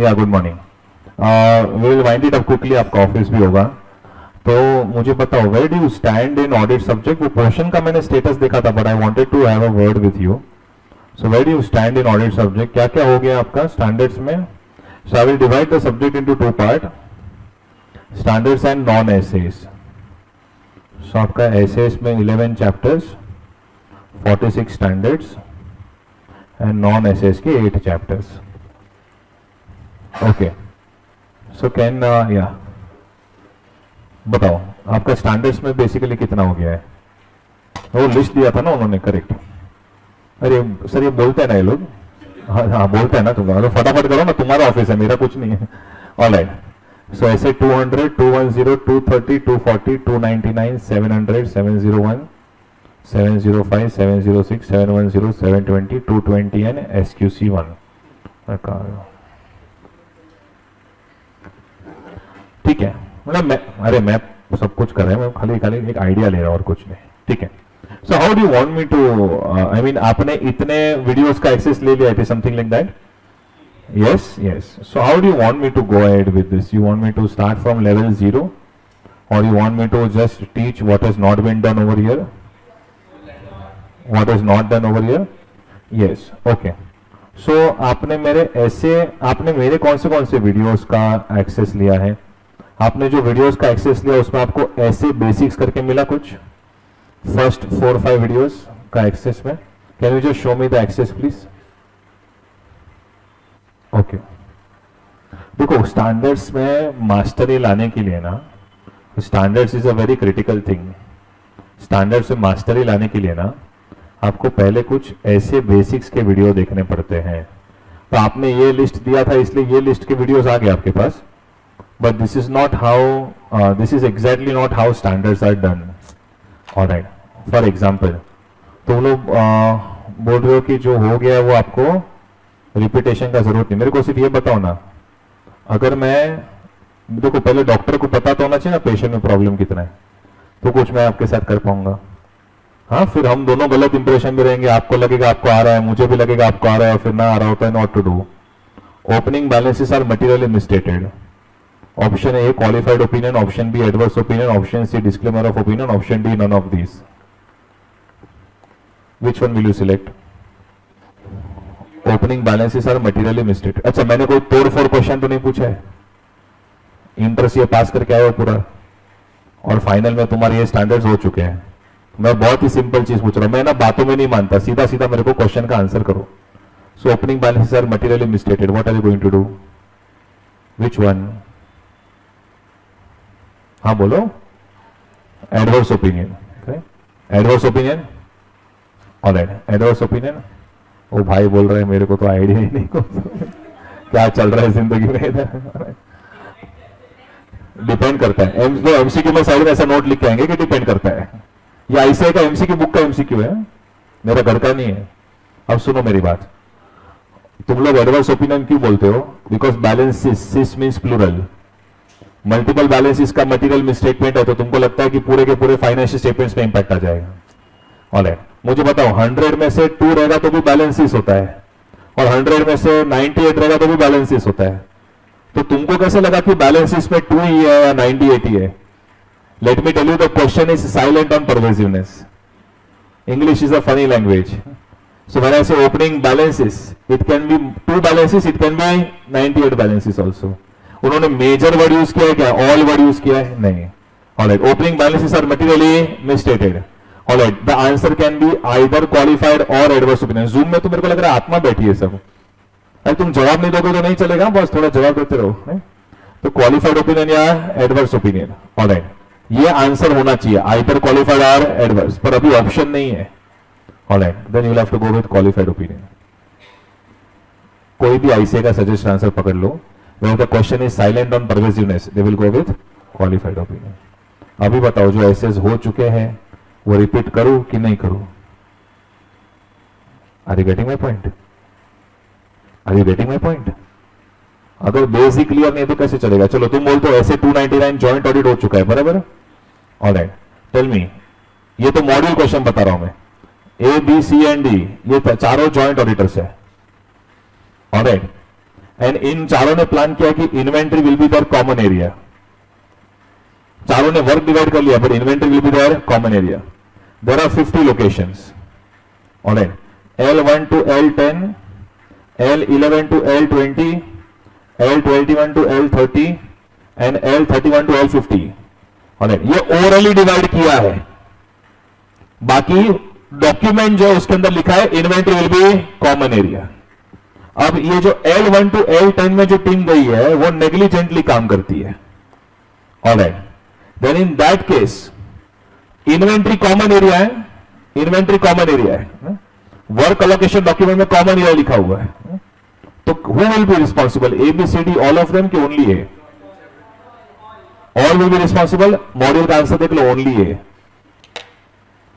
या good morning, will wind it up quickly, आपका office भी होगा। तो मुझे बताओ, where do you stand in audit subject? वो पोर्शन का मैंने स्टेटस देखा था, but I wanted to have a word with you. So where do you stand in audit subject? क्या क्या हो गया आपका स्टैंडर्ड्स में? So I will divide the subject into two part, standards and non SAs. सो आपका SAs में 11 chapters, 46 standards and non SAs के 8 चैप्टर्स। ओके, सो कैन या बताओ आपका स्टैंडर्ड्स में बेसिकली कितना हो गया है? वो लिस्ट दिया था ना उन्होंने, करेक्ट? अरे सर ये बोलते हैं ना ये लोग, हाँ हाँ बोलते हैं ना, तुम्हारा तो फटाफट करो ना, तुम्हारा ऑफिस है, मेरा कुछ नहीं है। ऑलराइट, सो ऐसे 200, 210, 230, 240, 299, 700, 701, 705, 706, 710, 720, 220 एंड SQC1। ठीक है, मतलब मैं सब कुछ कर रहा हूँ, मैं खाली एक आइडिया ले रहा हूँ और कुछ नहीं। ठीक है, so how do you want me to, I mean आपने इतने वीडियोस का एक्सेस ले लिया, it is something like that? Yes yes. So how do you want me to go ahead with this? You want me to start from level 0 और you want me to just teach what has not been done over here, what is not done over here? Yes, okay. So आपने मेरे कौन से videos का access लिया है? आपने जो वीडियोस का एक्सेस लिया उसमें आपको ऐसे बेसिक्स करके मिला कुछ, फर्स्ट 4-5 वीडियोस का एक्सेस में? Can you just show me the access please? Okay, देखो स्टैंडर्ड्स में मास्टरी लाने के लिए ना, standards is a very critical thing. Standards में मास्टरी लाने के लिए ना आपको पहले कुछ ऐसे बेसिक्स के वीडियो देखने पड़ते हैं। तो आपने ये लिस्ट दिया था इसलिए ये लिस्ट के वीडियोस आ गए आपके पास, but this is not how this is exactly not how standards are done. All right, for example, तो लोग बोल रहे हो कि जो हो गया है वो आपको रिपीटेशन का जरूरत नहीं। मेरे को सिर्फ ये बताओ ना, अगर मैं, देखो पहले डॉक्टर को पता तो होना चाहिए ना पेशेंट में प्रॉब्लम कितना है, तो कुछ मैं आपके साथ कर पाऊंगा? हाँ, फिर हम दोनों गलत इंप्रेशन में रहेंगे, आपको लगेगा आपको आ रहा है, मुझे भी लगेगा आपको आ रहा है, फिर ना आ रहा होता है, not to do. Opening balances are materially misstated. Option A qualified opinion, option B adverse opinion, option C disclaimer of opinion, option D none of these. Which one will you select? Opening balances are materially mistake. अच्छा, मैंने कोई तोड़-फोड़ question तो नहीं पूछा है? Inter से पास करके आए हो पूरा और फाइनल में तुम्हारे ये स्टैंडर्ड्स हो चुके हैं। मैं बहुत ही सिंपल चीज पूछ रहा हूं, मैं ना बातों में नहीं मानता, सीधा सीधा मेरे को क्वेश्चन का आंसर करो। So opening balances are materially misstated, what are you going to do? Which one? हाँ बोलो। Adverse opinion, adverse opinion. Alright, adverse opinion. ओ भाई बोल रहे हैं मेरे को तो आइडिया ही नहीं क्या चल रहा है जिंदगी में इधर। डिपेंड करता है, एमसीक्यू में साइड में ऐसा नोट लिख के आएंगे कि डिपेंड करता है। ये आईसीआई का एमसीक्यू बुक का एमसीक्यू है, मेरा घर का नहीं है। अब सुनो मेरी बात, तुम लोग एडवर्स ओपिनियन क्यों बोलते हो? Because balances means plural. Multiple balances का मटेरियल मिसस्टेटमेंट है, तो तुमको लगता है कि पूरे के पूरे फाइनेंशियल स्टेटमेंट्स में इंपैक्ट आ जाएगा। ऑलराइट, मुझे बताओ 100 में से 2 रहेगा तो भी बैलेंसेस होता है, और 100 में से 98 रहेगा तो भी बैलेंसेस होता है। तो तुमको कैसे लगा कि बैलेंसेस में 2 ही है या 98 ही है? Let me tell you, the question is silent on pervasiveness. English is a funny language. So when I say opening balances, it can be 2 balances, it can be 98 balances also. उन्होंने major word use किया है क्या? All word use किया है? नहीं। Alright, opening balances are materially misstated. Alright, the answer can be either qualified और adverse opinion. Zoom में तो मेरे को लग रहा है आत्मा बैठी है सब। अरे तुम जवाब नहीं दोगे तो नहीं चलेगा, बस थोड़ा जवाब देते रहो। नहीं? तो क्वालिफाइड ओपिनियन या एडवर्स ओपिनियन। ऑलराइट, ये आंसर होना चाहिए, आइदर क्वालिफाइड और एडवर्स, पर अभी ऑप्शन नहीं है। Alright, then you will have to go with qualified opinion. कोई भी आईसीआई का सजेस्ट आंसर पकड़ लो, when the question is silent on pervasiveness, they will go with qualified opinion. अभी बताओ, जो एसेस हो चुके हैं वो रिपीट करूं कि नहीं करूं? Are you getting my point? Are you getting my point? अगर बेसिक क्लियर नहीं तो कैसे चलेगा? चलो तुम बोलते हो ऐसे 299 जॉइंट ऑडिट हो चुका है, बराबर? ऑलराइट, टेल मी, ये तो मॉड्यूल क्वेश्चन बता रहा हूं मैं। A B C and D, ये चारों जॉइंट ऑडिटर्स है। ऑलराइट, एंड इन चारों ने प्लान किया कि inventory will be there common area, चारों ने वर्क डिवाइड कर लिया, but inventory will be there common area. There are 50 locations. Alright, L1 to L10, L11 to L20, L21 to L30 and L31 to L50. Alright, ये orally divide किया है. बाकी document जो उसके अंदर लिखा है inventory will B common area. अब ये जो L1 to L10 में जो टीम गई है वो नेग्लिजेंटली काम करती है. Alright, then in that case inventory common area है, इन्वेंट्री कॉमन एरिया है, वर्क अलोकेशन डॉक्यूमेंट में कॉमन एरिया लिखा हुआ है. तो who will be responsible? ABCD all of them कि only A? All will be responsible. Module का answer देख लो, only A.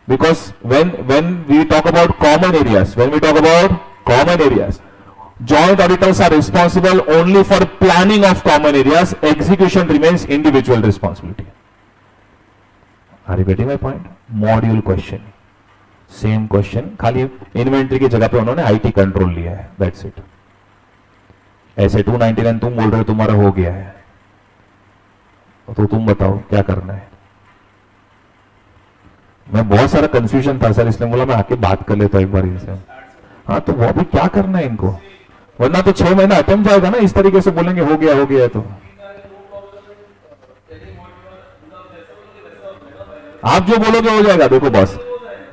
Because when we talk about common areas, joint auditors are responsible only for planning of common areas. Execution remains individual responsibility. Are you getting my point? Module question, same question, खाली inventory की जगह पे उन्होंने IT control लिया है. That's it. ऐसे 299 तुम बोल रहे हो तुम्हारा हो गया है, तो तुम बताओ क्या करना है. मैं बहुत सारा कंफ्यूजन था सर, इसलिए बोला मैं आके बात कर लेता हूं एक बार इनसे. हाँ, तो वो अभी क्या करना है इनको, वरना तो 6 महीना अटेम्प्ट जाएगा ना. इस तरीके से बोलेंगे हो गया तो आप जो बोलोगे हो जाएगा. देखो बॉस,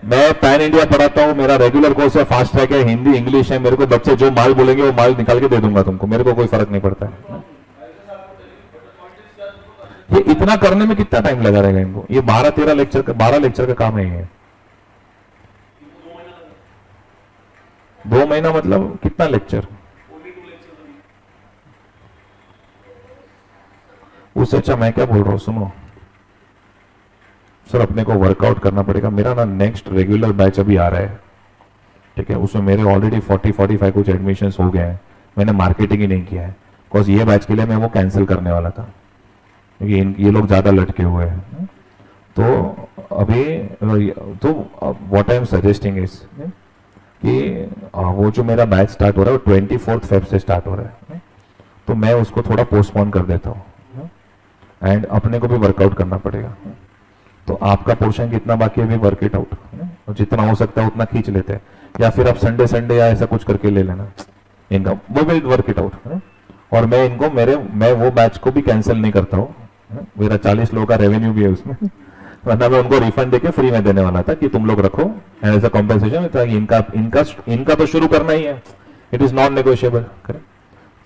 मैं पैन इंडिया पढ़ाता हूं, मेरा रेगुलर कोर्स है, फास्ट ट्रैक है, हिंदी इंग्लिश है. मेरे को बच्चे जो माल बोलेंगे वो माल निकाल के दे दूंगा तुमको, मेरे को कोई फर्क नहीं पड़ता है. ये इतना करने में कितना टाइम लगा रहेगा इनको? ये 12 लेक्चर का काम है ये. 2 महीना मतलब कितना लेक्चर? उससे अच्छा मैं क्या बोल रहा हूं, सुनो सर, अपने को वर्कआउट करना पड़ेगा. मेरा ना नेक्स्ट रेगुलर बैच अभी आ रहा है, ठीक है, उसमें मेरे ऑलरेडी 40-45 कुछ एडमिशंस हो गए हैं. मैंने मार्केटिंग ही नहीं किया है, बिकॉज ये बैच के लिए मैं वो कैंसिल करने वाला था, क्योंकि ये लोग ज्यादा लटके हुए हैं. तो अभी तो what I am suggesting is कि वो जो मेरा बैच स्टार्ट हो रहा है वो 24 फेब से स्टार्ट हो रहा है, तो मैं उसको थोड़ा पोस्टपोन कर देता हूँ. एंड अपने को भी वर्कआउट करना पड़ेगा. तो आपका पोर्शन कितना बाकी है, भी वर्क इट आउट, जितना हो सकता है उतना खींच लेते हैं, या फिर आप संडे या ऐसा कुछ करके ले लेना इनका, वो विल वर्क इट आउट. और मैं इनको मैं वो बैच को भी कैंसिल नहीं करता हूँ. मेरा 40 लोगों का रेवेन्यू भी है उसमें, वरना मैं उनको रिफंड देके फ्री में देने वाला था कि तुम लोग रखो एज अ कॉम्पेंसेशन. इनका तो शुरू करना ही है, इट इज नॉन नेगोशिएबल.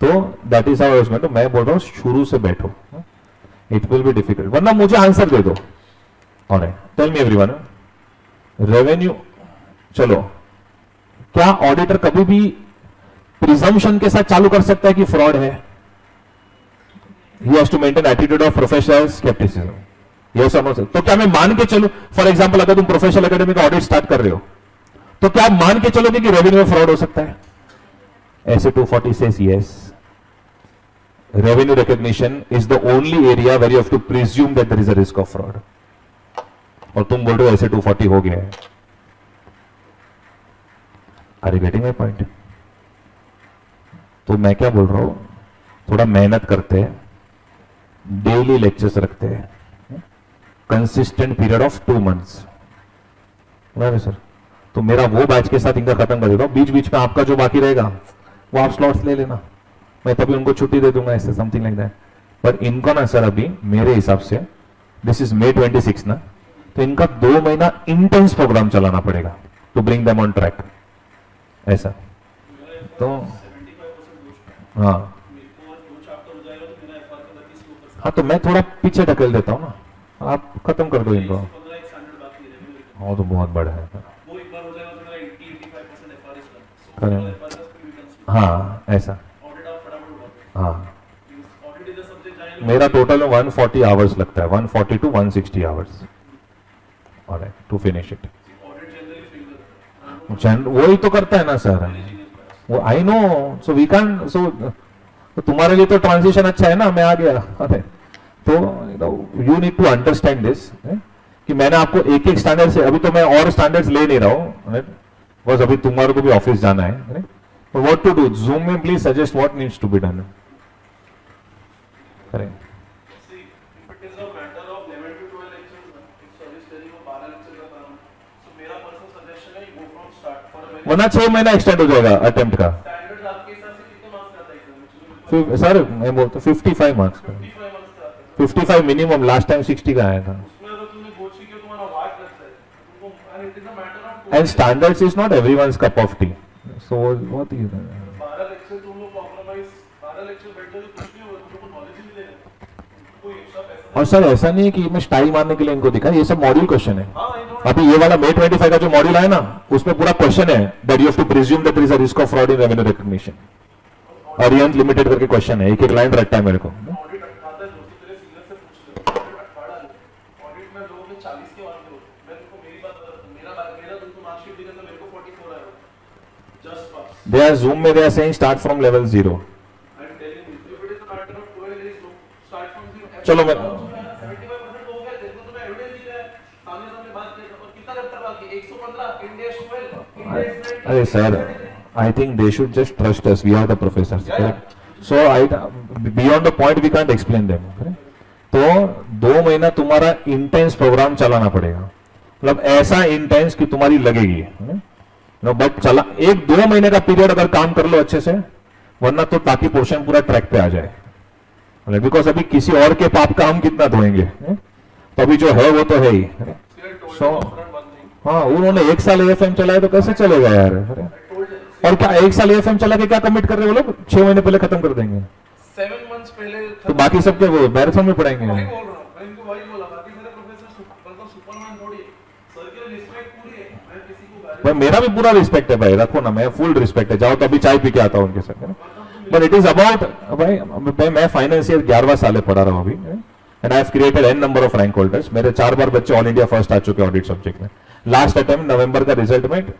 तो दैट इज हाउ इसमें. तो मैं बोल रहा हूँ शुरू से बैठो, इट विल बी डिफिकल्ट, वरना मुझे आंसर दे दो. Alright, tell me everyone, revenue. चलो, क्या ऑडिटर कभी भी प्रिजम्पशन के साथ चालू कर सकता है कि फ्रॉड है? He has to maintain attitude of professional skepticism. Yes or no sir? तो क्या मैं मान के चलूं, फॉर एग्जाम्पल अगर तुम प्रोफेशनल एकेडमी का ऑडिट स्टार्ट कर रहे हो, तो क्या आप मान के चलोगे कि रेवेन्यू में फ्रॉड हो सकता है? ऐसे 240 says yes. Revenue recognition is the only area where you have to presume that there is a risk of fraud. और तुम बोल रहे हो ऐसे 240 हो गया है. Are you getting my point? तो मैं क्या बोल रहा हूं, थोड़ा मेहनत करते हैं, डेली लेक्चर्स रखते हैं, consistent period of 2 months. Sir, तो मेरा वो बैच के साथ इनका खत्म कर देता हूं. बीच बीच में आपका जो बाकी रहेगा वो आप स्लॉट्स ले लेना, मैं तभी उनको छुट्टी दे दूंगा, ऐसे समथिंग लाइक दैट. पर इनको ना सर अभी मेरे हिसाब से दिस इज May 26 ना, तो इनका 2 महीना इंटेंस प्रोग्राम चलाना पड़ेगा to bring them on track. ऐसा तो हाँ, तो मैं थोड़ा पीछे ढकेल देता हूँ ना, आप खत्म कर दो इनको. हाँ, तो बहुत बड़ा है. हाँ ऐसा. हाँ, मेरा टोटल में 140 आवर्स लगता है, 140 to 160 hours to finish it. वही तो करता है ना सर, वो I know. So we can, so तुम्हारे लिए तो ट्रांजिशन अच्छा है ना, मैं आ गया. अरे तो you need to understand this कि मैंने आपको एक एक स्टैंडर्ड से, अभी तो मैं और स्टैंडर्ड्स ले नहीं रहा हूँ, बस अभी तुम्हारे को भी ऑफिस जाना है, what to do? Zoom में please suggest what needs to be done. Correct. See, if it is a matter of 11 to 12 lectures, if service study को 12 lecture का काम, so मेरा personal suggestion है you go from start for a very वरना 6 महीना extend हो जाएगा attempt का. standards आपके हिसाब से कितने मार्क्स का आता है एग्जाम में? सर मैं बोलता 55 मार्क्स का. 55 मार्क्स का आता है. 55 मिनिमम. लास्ट टाइम 60 का आया था. उसमें अगर तुमने गोची के तुम्हारा वाट लग जाए, तुमको and it is a matter of And standards is not everyone's cup of tea. So what is 12 lecture तुम लोग compromise 12 lecture बैठे तो कुछ नहीं होगा, तुमको knowledge ही मिलेगा. कोई एक्स्ट्रा पैसा और सर ऐसा नहीं है कि मैं स्टाइल मारने के लिए इनको दिखा. ये सब मॉड्यूल क्वेश्चन है. हाँ I know. अभी ये वाला May 25 का जो मॉड्यूल है ना, उसमें पूरा क्वेश्चन है that you have to presume that there is a risk of fraud in revenue recognition. Arihant limited करके क्वेश्चन है. एक लाइन रखता है मेरे को. ऑडिट आता है दोस्तों, तेरे सीनियर से पूछ ले. ऑडिट अटवाड़ा लो. ऑडिट में लोगों के 40 के मार्क्स हो. मैं तुमको मेरी बात बता दूं, मेरा तुमको मार्कशीट दिखा तो मेरे को 44 आया. Just pass. They are Zoom में they are saying start from level 0. I am telling you, if it is a matter of 12 days no start from 0. चलो मैं 75% हो गया. देखो तुम्हें एविडेंस दिख रहा है, सामने सामने बात किया. और कितना करता बाकी 115. India is 12, India is 9. अरे sir I think they should just trust us. We are the professors. Correct? So beyond the point we can't explain them. Correct? तो 2 महीना तुम्हारा इंटेंस प्रोग्राम चलाना पड़ेगा. मतलब ऐसा इंटेंस कि तुम्हारी लगेगी. नो बट चला 1-2 महीने का पीरियड अगर काम कर लो अच्छे से, वरना तो ताकि पोर्शन पूरा ट्रैक पे आ जाए. बिकॉज अभी किसी और के पाप का हम कितना धोएंगे. तो अभी जो है वो तो है ही. सो हाँ, उन्होंने 1 साल AFM चलाया तो कैसे चलेगा यार. और क्या 1 साल AFM चला के क्या कमिट कर रहे हो लोग? 6 महीने पहले खत्म कर देंगे. 7 मंथ्स पहले तो बाकी सब क्या वो मैराथन में पढ़ाएंगे. वही बोल रहा हूं, मैं इनको वही बोला. बाकी सारे प्रोफेसर मतलब सुपरमैन थोड़ी है. सर के लिए रिस्पेक्ट पूरी है. मैं किसी को गाली भाई मेरा भी पूरा रिस्पेक्ट है भाई. रखो ना, मैं फुल रिस्पेक्ट है. जाओ तो अभी चाय पी के आता हूँ उनके साथ. बट इट इज अबाउट भाई मैं फाइनेंस ईयर 11वां साल पढ़ा रहा हूँ अभी. And I have created n number of rank holders. मेरे 4 बार बच्चे ऑल इंडिया फर्स्ट आ चुके ऑडिट सब्जेक्ट में. लास्ट अटेम्प्ट नवंबर का रिजल्ट में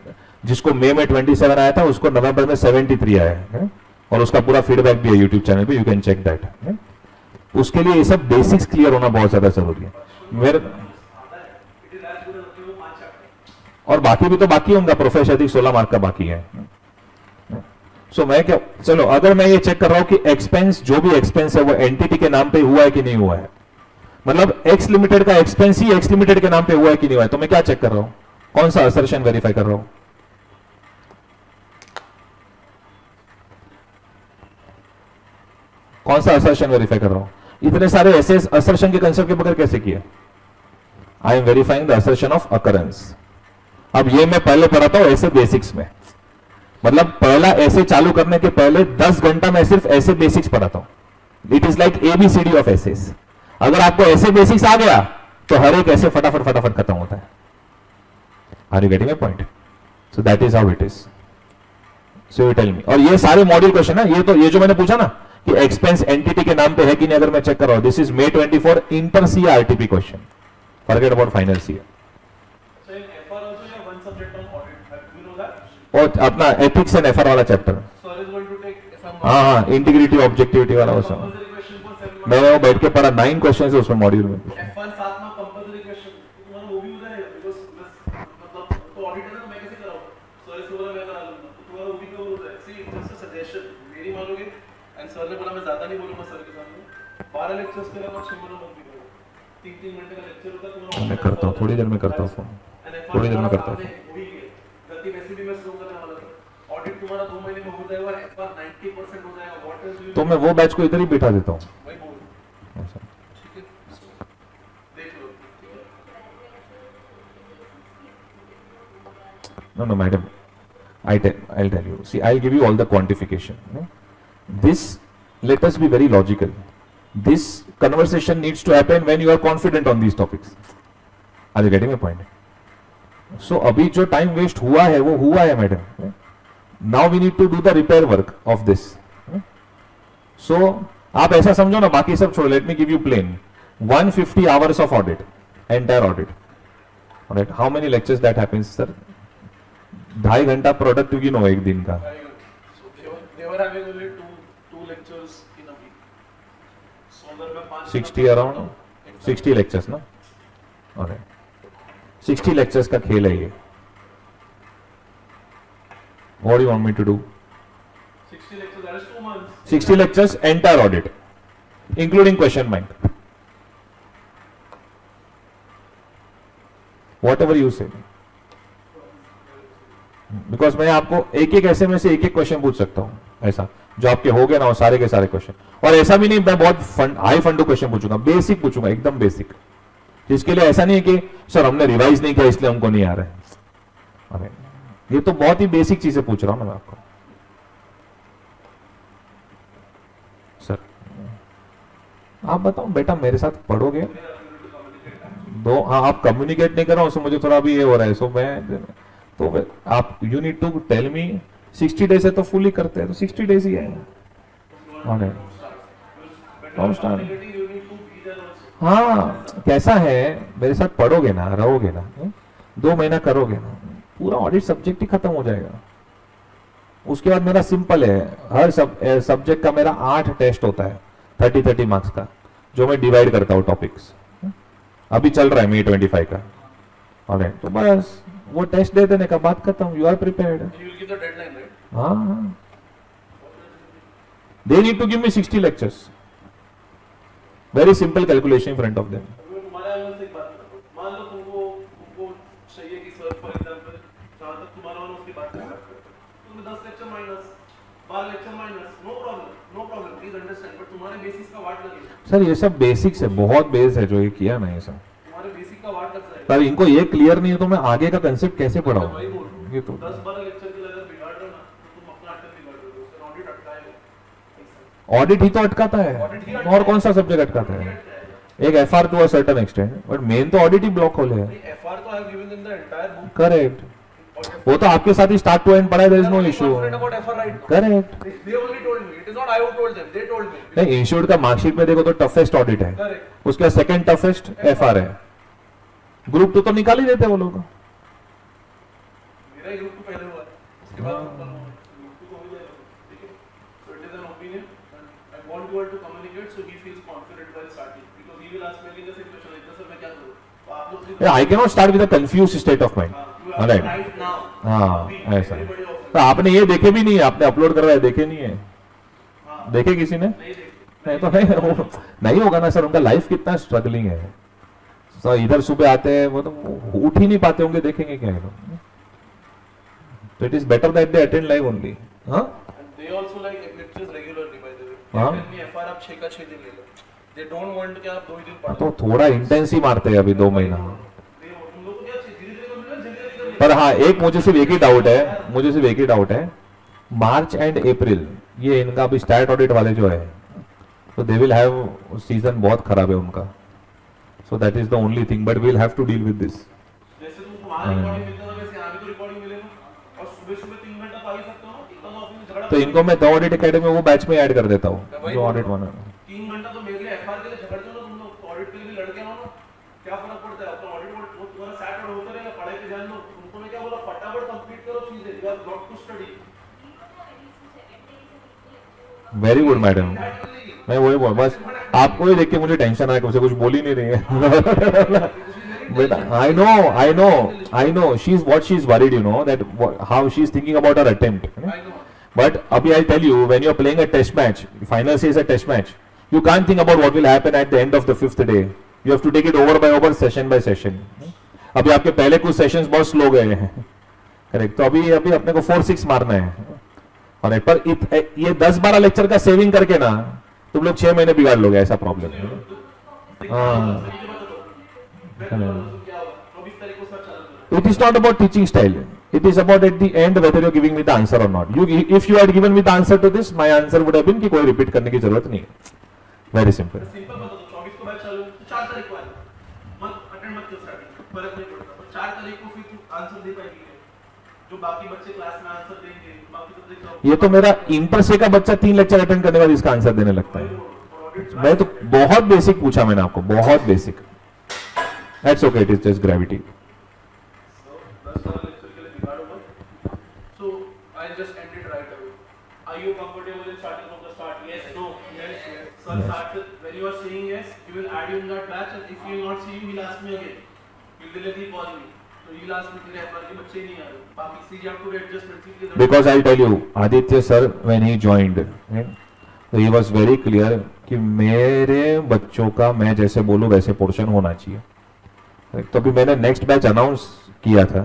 जिसको मई में 27 आया था, उसको नवंबर में 73 आया है. और उसका पूरा फीडबैक भी है यूट्यूब चैनल पे. You can check that. उसके लिए ये सब बेसिक्स क्लियर होना बहुत ज्यादा जरूरी है. मेरे और बाकी भी तो बाकी होगा. प्रोफेसर अधिक 16 मार्क का बाकी है. सो मैं क्या, चलो अगर मैं ये चेक कर रहा हूं कि एक्सपेंस जो भी एक्सपेंस है वो एंटिटी के नाम पे हुआ है कि नहीं हुआ है. मतलब एक्स लिमिटेड का एक्सपेंस ही एक्स लिमिटेड के नाम पे हुआ है कि नहीं हुआ है. तो मैं क्या चेक कर रहा हूं? कौन सा असर्शन वेरीफाई कर रहा हूं? कौन सा असर्शन वेरीफाई कर रहा हूं? इतने सारे ऐसे असर्शन के कंसेप्ट के बगैर कैसे किए? I am verifying the assertion of occurrence. अब ये मैं पहले पढ़ाता हूं ऐसे बेसिक्स में. मतलब पहला ऐसे चालू करने के पहले 10 घंटा मैं सिर्फ ऐसे बेसिक्स पढ़ाता हूं. It is like ABCD of aces. अगर आपको ऐसे बेसिक्स आ गया तो हर एक ऐसे फटाफट खत्म होता है. Are you getting my point? So that is how it is. So you tell me. और ये सारे मॉड्यूल क्वेश्चन है. ये जो मैंने पूछा ना कि एक्सपेंस एंटिटी के नाम पे है कि नहीं, अगर मैं चेक कर रहा हूं, this is May 24 inter CA RTP question. Forget about final CA. So in FR also you have one subject on audit. Do you know that? और अपना एथिक्स एंड FR वाला chapter. Sir is going to take some हाँ, integrity objectivity वाला वो सब compulsory question for 7 months. मैंने वो बैठ के पढ़ा. 9 क्वेश्चन है उसमें मॉड्यूल में. F1 साथ में compulsory question. तुम्हारा वो भी हो जाएगा because मतलब तो ऑडिटर है तो मैं कैसे कराऊं? सर से बोला मैं करा लूंगा. तो तुम्हारा वो भी कवर हो जाएगा. See, just a suggestion. मेरी मानोगे? एंड सर ने बोला मैं ज्यादा नहीं बोलूंगा सर के सामने. 12 लेक्चर्स करेगा और 6 महीना मत भी करो. 3-3 घंटे का लेक्चर होता है तुम्हारा. मैं करता हूँ, थोड़ी देर में करता हूँ फोन. थोड़ी देर में करता हूँ. गलती वैसे भी मैं स्लो करने वाला था. ऑडिट तुम्हारा 2 महीने में हो जाएगा और FR 90% हो जाएगा. व्हाट इज तो मैं वो बैच को इधर ही बिठा देता हूँ. वही बोल. ठीक है, देख लो. No, madam. I'll tell you. See, I'll give you all the quantification. This, let us be very logical. This conversation needs to happen when you are confident on these topics. Are you getting my point? So, अभी जो time waste हुआ है वो हुआ है madam. Now we need to do the repair work of this. So, आप ऐसा समझो ना, बाकी सब छोड़ो. Let me give you plain. 150 hours of audit, entire audit. Alright, how many lectures that happens, sir? 2.5 घंटा प्रोडक्टिव की नो एक दिन का. So they were having only two lectures in a week. So अगर मैं 5 60 अराउंड 60 लेक्चर्स ना. Alright, 60 lectures का खेल है ये. What do you want me to do? months. 60 lectures, entire audit, including question bank. Whatever you say. Because मैं आपको एक एक ऐसे में से एक एक क्वेश्चन पूछ सकता हूं, ऐसा जो आपके हो गए ना वो सारे के सारे क्वेश्चन, और ऐसा भी नहीं मैं बहुत हाई फंडू क्वेश्चन पूछूंगा, बेसिक पूछूंगा, एकदम बेसिक, जिसके लिए ऐसा नहीं है कि सर हमने रिवाइज नहीं किया इसलिए हमको नहीं आ रहा है। अरे ये तो बहुत ही बेसिक चीजें पूछ रहा हूं मैं आपको। सर आप बताओ बेटा, मेरे साथ पढ़ोगे दो, हाँ आप कम्युनिकेट नहीं कर रहा हूं, सो मुझे थोड़ा भी ये हो रहा है, सो मैं तो आप you need to tell me 60 days है तो फुली करते हैं, तो 60 डेज ही है। हाँ कैसा है, मेरे साथ पढ़ोगे ना, रहोगे ना, 2 महीना करोगे ना, पूरा ऑडिट सब्जेक्ट ही खत्म हो जाएगा। उसके बाद मेरा सिंपल है, हर सब्जेक्ट का मेरा 8 टेस्ट होता है 30 मार्क्स का, जो मैं डिवाइड करता हूँ टॉपिक्स। अभी चल रहा है May 25 का, ऑलराइट, तो बस वो टेस्ट दे देने का बात खत्म, यू आर प्रिपेयर्ड। हाँ they need to give me 60 lectures, very simple calculation in front of them. तुम्हारे अंदर से एक बात करो, मान लो तुमको चाहिए कि सर फॉर एग्जांपल जहां तक तुम्हारा वाला उसकी बात कर सकते हो, तुम्हें 10 lecture minus 12 lecture minus, no problem please understand, but तुम्हारे बेसिस का वाट लगेगा। सर ये सब बेसिक्स है, बहुत बेस है जो ये किया ना, ये सब तुम्हारे बेसिक का वाट लग जाएगा। पर इनको ये क्लियर नहीं है तो मैं आगे का कंसेप्ट कैसे पढ़ाऊं? ये तो 10-12 लेक्चर के लिए अगर बिगाड़ रहे हो ना तो तुम अपना अटक बिगाड़ रहे हो, उससे ऑडिट अटकाएगा। ऑडिट ही तो अटकाता है, और कौन सा सब्जेक्ट अटकाता है? एक FR to a certain extent, but main तो ऑडिट ही ब्लॉक खोले है। एफआर तो I have given in the entire book. Correct, वो तो आपके साथ ही स्टार्ट टू एंड पढ़ा है, there is no issue. Correct, they only told me, it is not I who told them, they told me. नहीं institute का marksheet में देखो तो टफेस्ट ऑडिट है, करेक्ट, उसके सेकंड टफेस्ट एफआर है। ग्रुप 2 तो निकाल ही देते वो लोग। मेरा ग्रुप 2 पहले हुआ है, उसके बाद ग्रुप 2 को हो जाएगा, ठीक है। So it is an opinion and I want you all to communicate so he feels confident while starting, because he will ask me the same question like sir मैं क्या करूं, तो आप लोग please I can not start with a confused state of mind, alright. Right now हाँ ऐसा, तो आपने ये देखे भी नहीं है, आपने अपलोड करवाया देखे नहीं है, देखे किसी ने? नहीं तो नहीं होगा ना सर, उनका लाइफ कितना स्ट्रगलिंग है सर, इधर सुबह आते हैं वो तो उठ ही नहीं पाते होंगे, देखेंगे क्या है लोग। तो it is better that they attend live only. हाँ they also like lectures regularly by the way, हाँ टेल मी एफआर आप 6 का 6 दिन ले लो, दे डोंट वांट कि आप 2 ही दिन पढ़ो। तो थोड़ा इंटेंस ही मारते हैं अभी 2 महीना। उन लोगों को क्या धीरे-धीरे कर लो, जल्दी-जल्दी कर पर हाँ एक मुझे सिर्फ एक ही डाउट है, मार्च एंड अप्रैल ये इनका अभी स्टार्ट ऑडिट वाले जो है, तो दे विल हैव सीजन बहुत खराब है उनका, so that is the only thing, but we will have to deal with this. जैसे तुमको वहां रिकॉर्डिंग मिलता था वैसे यहां भी तो रिकॉर्डिंग मिलेगा, और सुबह-सुबह 3 घंटा पा ही सकते हो, इतना तो ऑफिस में झगड़ा। तो इनको मैं द ऑडिट एकेडमी वो बैच में ऐड कर देता हूँ जो ऑडिट वाला। 3 घंटा तो मेरे लिए एफआर के लिए झगड़ते हो ना तुम लोग, ऑडिट के लिए भी लड़के हो ना, क्या फर्क पड़ता है? अपना ऑडिट वो तुम्हारा सैट और होता रहेगा, पढ़ाई पे ध्यान दो। तुमको मैं क्या बोला, फटाफट कंप्लीट करो चीजें, you have got to study. Very good madam, मैं वही बोल, बस आपको ही देख के मुझे टेंशन आया कि उसे कुछ बोल ही नहीं रही है। But I know she is worried, you know, that how she is thinking about her attempt. I know. But abhi I'll tell you, when you are playing a test match, final say is a test match, you can't think about what will happen at the end of the 5th day. You have to take it over by over, session by session. अभी आपके पहले कुछ sessions बहुत slow गए हैं, correct, तो अभी अपने को 4-6 मारना है, और पर ये 10-12 लेक्चर का सेविंग करके ना तुम लोग 6 महीने बिगाड़ लोगे, ऐसा प्रॉब्लम है। हाँ it is not about teaching style, it is about at the end whether you are giving me the answer or not. If you had given me the answer to this, my answer would have been कि कोई repeat करने की जरूरत नहीं है, very simple. Simple बता दो, 24 को बैच चालू, 4 तारीख को आना, मत अटेंड मत करो स्टार्टिंग, फर्क नहीं पड़ता, पर 4 तारीख को फिर तू आंसर दे पाएगी, जो बाकी बच्चे क्लास में आंसर देंगे, बाकी तो देख लो। ये तो मेरा इंटर से का बच्चा 3 लेक्चर अटेंड करने के बाद इसका आंसर देने लगता है। मैं तो बहुत बेसिक पूछा मैंने आपको, बहुत basic. That's okay, it is just gravity. So I'll just end it right away. Are you comfortable in starting from the start? Yes, no, yes, yes. So I'll start with, when you are saying yes, he will add you in that batch, and if he will not see you, he'll ask me again. He'll directly call me. So he'll ask me, "तेरे FR के बच्चे नहीं आ रहे, बाकी see you have to adjust basically." Because I'll tell you, Aditya sir, when he joined, तो he was very clear कि मेरे बच्चों का मैं जैसे बोलूं वैसे पोर्शन होना चाहिए। तो अभी मैंने नेक्स्ट बैच अनाउंस किया था,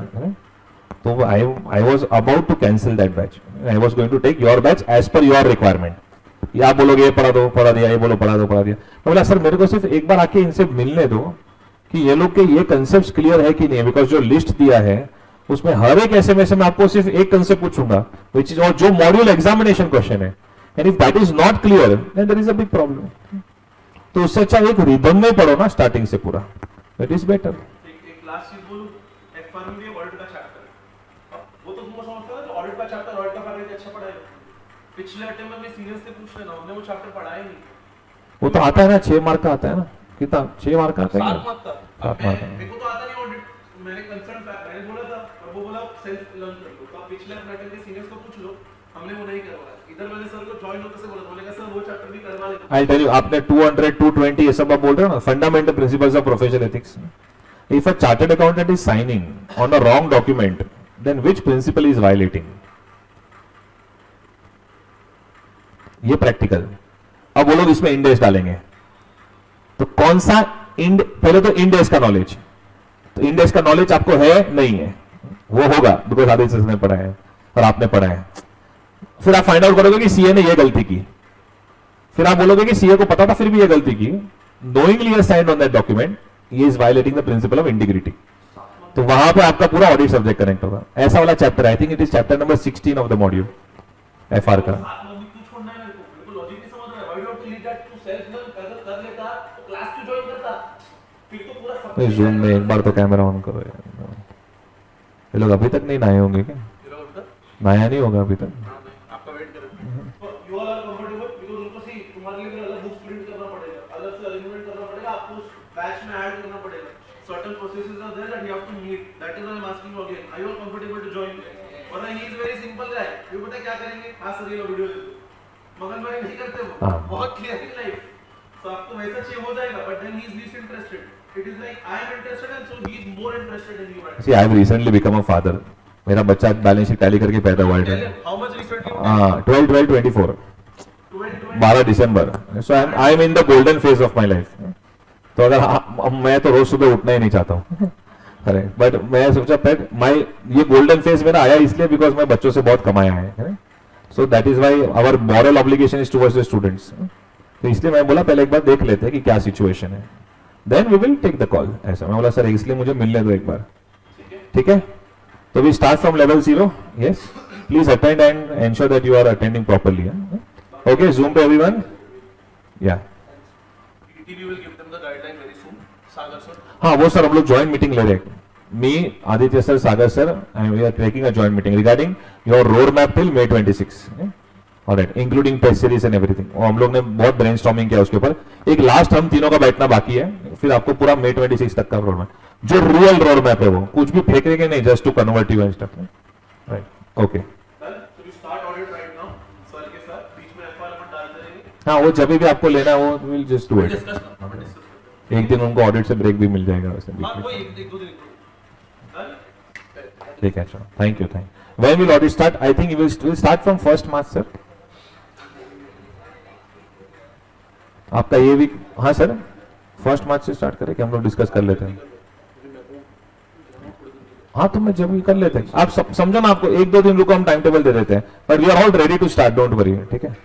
तो I was about to cancel that batch. I was going to take your batch as per your requirement. या आप बोलोगे ये पढ़ा दो, पढ़ा दिया, ये बोलो पढ़ा दो, पढ़ा दिया। मैं बोला सर मेरे को सिर्फ एक बार आके इनसे मिलने दो कि ये लोग के ये कंसेप्ट क्लियर है कि नहीं, बिकॉज जो लिस्ट दिया है उसमें हर एक एसएमएस में आपको सिर्फ एक कंसेप्ट पूछूंगा, विच इज, और जो मॉड्यूल एग्जामिनेशन क्वेश्चन है, and if that is not clear then there is a big problem. तो उससे अच्छा एक रिदम में पढ़ो ना स्टार्टिंग से पूरा, दैट इज बेटर। एक लास्ट चीज बोलूं, F1 में भी ऑडिट का चैप्टर, वो तो तुमको समझता है ना, ऑडिट का चैप्टर ऑडिट का फैकल्टी अच्छा पढ़ाएगा। पिछले अटेम्प्ट में सीनियर से पूछ लेना, हमने वो चैप्टर पढ़ा ही नहीं। वो तो आता है ना, 6 मार्क का आता है ना, कितना 6 मार्क का आता है, 7 मार्क का। 7 मार्क का। मेरे को तो आता नहीं ऑडिट, मैंने कंसर्न मैंने बोला था, और वो बोला सेल्फ लर्न कर लो। तो आप पिछले अटेम्प्ट के सीनियर्स को पूछ लो, हमने वो नहीं करवाया। इधर मैंने सर को जॉइन होते से बोला, बोले सर वो चैप्टर भी करवा लेते। आई टेल यू, आपने 200 220 ये सब आप बोल रहे हो ना, fundamental principles of professional ethics. If a chartered accountant is signing on a wrong document, then which principle is violating? ये प्रैक्टिकल। अब वो लोग इसमें इंडेस डालेंगे, तो कौन सा पहले तो इंडेस का नॉलेज, तो इंडेस का नॉलेज आपको है नहीं है, वो होगा बिकॉज आदित्य ने पढ़ा है और आपने पढ़ा है। फिर आप फाइंड आउट करोगे कि सीए ने ये गलती की, फिर आप बोलोगे कि सीए को पता था फिर भी ये गलती की, knowingly signed on that document, he is violating the principle of integrity. तो वहां पे आपका पूरा ऑडिट सब्जेक्ट कनेक्ट होगा। ऐसा वाला chapter, I think it is chapter number 16 of the module FR का। जूम में एक बार तो कैमरा ऑन करो यार। ये लोग अभी तक नहीं नहाए होंगे क्या? नहाया नहीं होगा अभी तक। आपका वेट करें। You all are comfortable because उनको सी तुम्हारे लिए अलग बुक्स प्रिंट करना पड़ेगा, अलग से अरेंजमेंट करना पड़ेगा, आपको उस बैच में ऐड करना पड़ेगा। Certain processes are there that you have to meet, that is why I am asking you again, are you comfortable to join? वरना he is very simple guy, ये पता क्या करेंगे, हां सर ये लो वीडियो देखो, मगजमारी नहीं करते वो, बहुत क्लियर इन लाइफ। तो आपको वैसा चाहिए हो जाएगा, but then he is least interested. It is like I am interested and so he is more interested in you. See I have recently become a father. मेरा बच्चा बैलेंस शीट टैली करके पैदा हुआ है। How much recently? 12/12/24, 12 दिसंबर। So I am in the golden phase of my life. तो अगर मैं तो रोज सुबह उठना ही नहीं चाहता हूँ, अरे बट मैं सोचा ये गोल्डन फेज मेरा आया इसलिए बिकॉज मैं बच्चों से बहुत कमाया है। So that is why our moral obligation is towards the students. तो इसलिए मैं बोला पहले एक बार देख लेते हैं कि क्या सिचुएशन है, then we will take the call. ऐसा मैं बोला सर इसलिए मुझे मिलने दो एक बार, ठीक है? तो we start from level 0। Yes, please attend and ensure that you are attending properly. Okay, Zoom पे एवरीवन। या ETB will give them the guideline very soon. Sagar sir. हाँ, वो सर हम लोग ज्वाइंट मीटिंग ले रहे हैं। Me, Aditya sir, Sagar sir, and we are taking a joint meeting regarding your road map till May 26, alright, including test series and everything. और हम लोग ने बहुत ब्रेनस्टॉर्मिंग किया उसके ऊपर। एक लास्ट हम तीनों का बैठना बाकी है, फिर आपको पूरा May 26 तक का रोड मैप, जो रियल रोड मैप है वो कुछ भी फेंकेंगे नहीं, just to convert you and stuff, right? Okay, So we start audit right now. सर के साथ बीच में FR अपन डालते रहेंगे। हाँ, वो जब भी आपको लेना है वो will just do it. Discuss करते हैं। एक दिन उनको ऑडिट से ब्रेक भी मिल जाएगा वैसे बीच हाँ, में। वो एक दो दिन डन। ठीक है, चलो, thank you. When will audit start? I think it will start from 1st March, sir. आपका ये वीक, हाँ सर, 1st March से स्टार्ट करें कि हम लोग डिस्कस कर लेते हैं। हाँ, तो मैं जब भी कर लेते हैं, आप समझो ना, आपको 1-2 दिन रुको, हम टाइम टेबल दे देते हैं, but we are all ready to start, don't worry, ठीक है?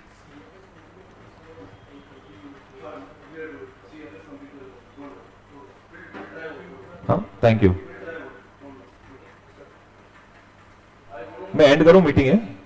हाँ, थैंक यू। मैं एंड करूं मीटिंग है।